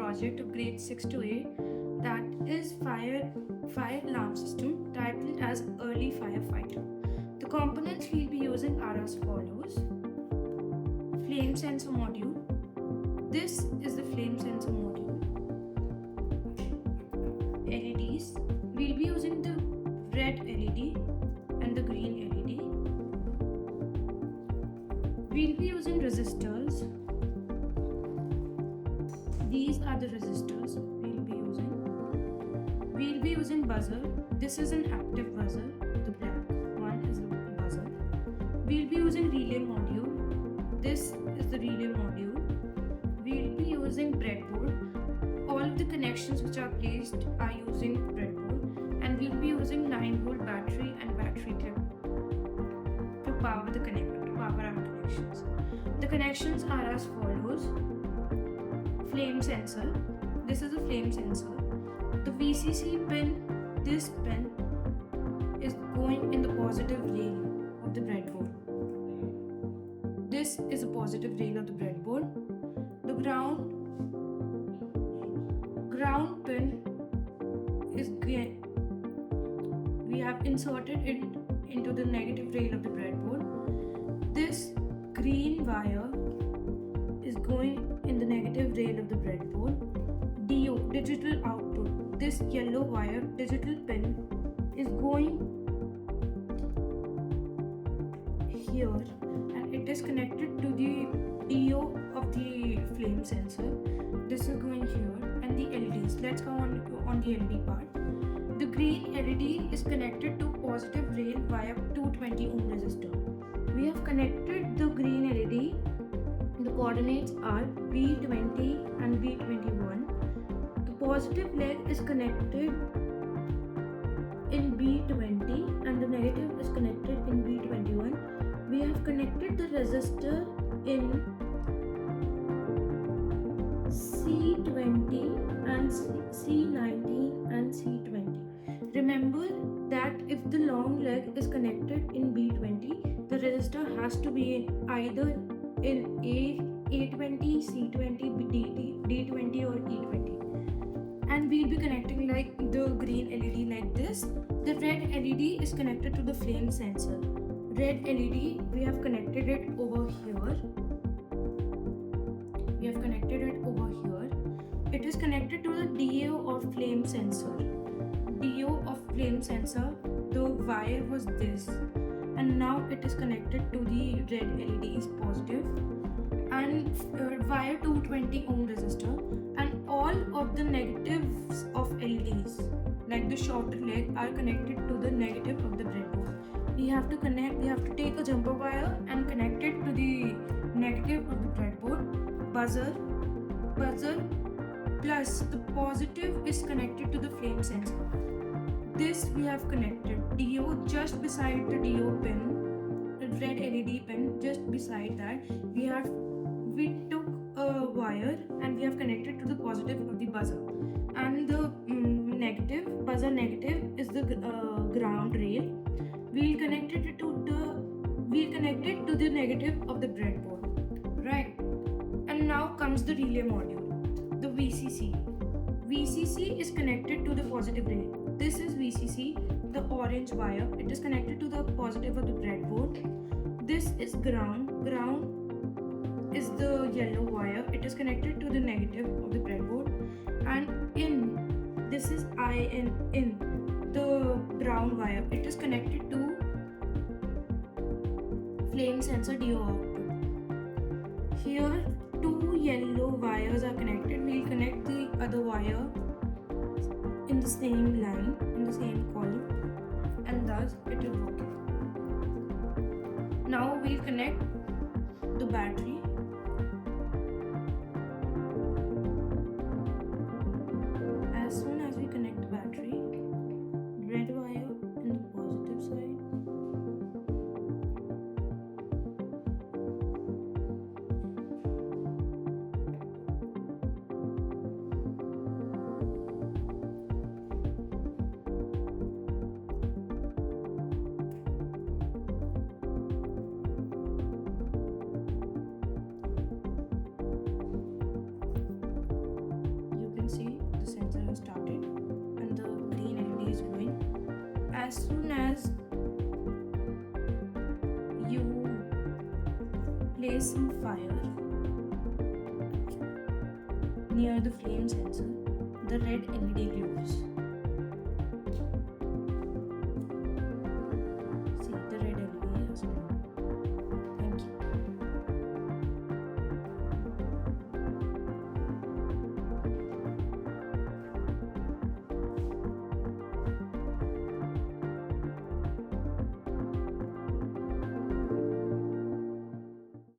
project of grade 6 to 8, that is fire alarm system, titled as Early Firefighter. The components we'll be using are as follows. Flame sensor module. This is the flame sensor module. LEDs. We'll be using the red LED and the green LED. We'll be using resistors. These are the resistors we'll be using. We'll be using buzzer. This is an active buzzer. The black one is the buzzer. We'll be using relay module. This is the relay module. We'll be using breadboard. All of the connections which are placed are using breadboard, and we'll be using 9-volt battery and battery clip to power our connections. The connections are as follows. Flame sensor. This is a flame sensor. The VCC pin, this pin is going in the positive rail of the breadboard. This is a positive rail of the breadboard. The ground pin is we have inserted it into the negative rail of the breadboard. This green wire is going in the negative rail of the breadboard. DO, digital output. This yellow wire, digital pin, is going here, and it is connected to the DO of the flame sensor. This is going here, and the LEDs. Let's go on the LED part. The green LED is connected to positive rail via 220 ohm resistor. We have connected the green LED. The coordinates are B20 and B21. The positive leg is connected in B20 and the negative is connected in B21. We have connected the resistor in C20 and C19 and C20. Remember that if the long leg is connected in B20, the resistor has to be either in A20, C20, D20 or E20. And we'll be connecting like the green LED like this. The red LED is connected to the flame sensor. Red LED, we have connected it over here. It is connected to the DO of flame sensor. DO of flame sensor, the wire was this, and now it is connected to the red LED is positive, and via 220 ohm resistor, and all of the negatives of LEDs like the shorter leg are connected to the negative of the breadboard. We have to take a jumper wire and connect it to the negative of the breadboard. Buzzer plus the positive is connected to the flame sensor. This we have connected. DO just beside the DO pin, the red LED pin just beside that. We took a wire and we have connected to the positive of the buzzer, and the buzzer negative is the ground rail. We'll connect it to the negative of the breadboard, right? And now comes the relay module, the VCC. VCC is connected to the positive rail. This is VCC, the orange wire. It is connected to the positive of the breadboard. This is ground. Ground is the yellow wire. It is connected to the negative of the breadboard. And this is in the brown wire. It is connected to flame sensor DO output. Here, 2 yellow wires are connected. We'll connect the other wire in the same line, in the same column, and thus it will work. Now we'll connect the battery. As soon as we connect the battery, red wire in the positive side, as soon as you place some fire near the flame sensor, the red LED glows.